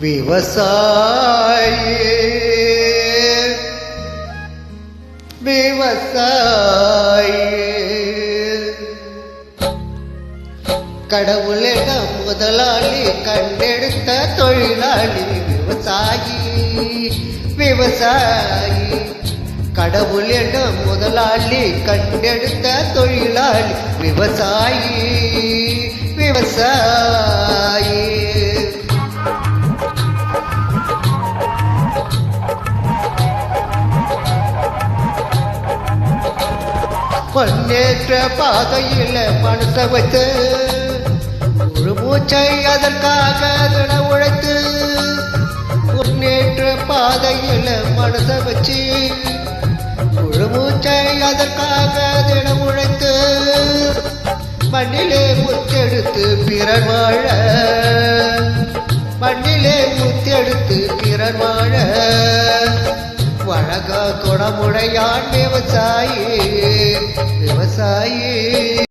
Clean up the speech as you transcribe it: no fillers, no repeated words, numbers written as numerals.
விவசாயி விவசாயி கடவுளிட முதலாளி கண்டெடுத்த தொழிலாளி விவசாயி விவசாயி கடவுளிட முதலாளி கண்டெடுத்த தொழிலாளி விவசாயி விவசாயி முன்னேற்ற பாதையில மனச வைத்து ஒரு மூச்சை அதற்காக தின உழைத்து முன்னேற்ற பாதையில மனச வச்சு ஒரு மூச்சை அதற்காக தின உழைத்து மண்ணிலே முத்தெடுத்து பிறர் வாழ மண்ணிலே முத்தெடுத்து பிறர் வாழ வழக குணமுடையான் விவசாயி விவசாயி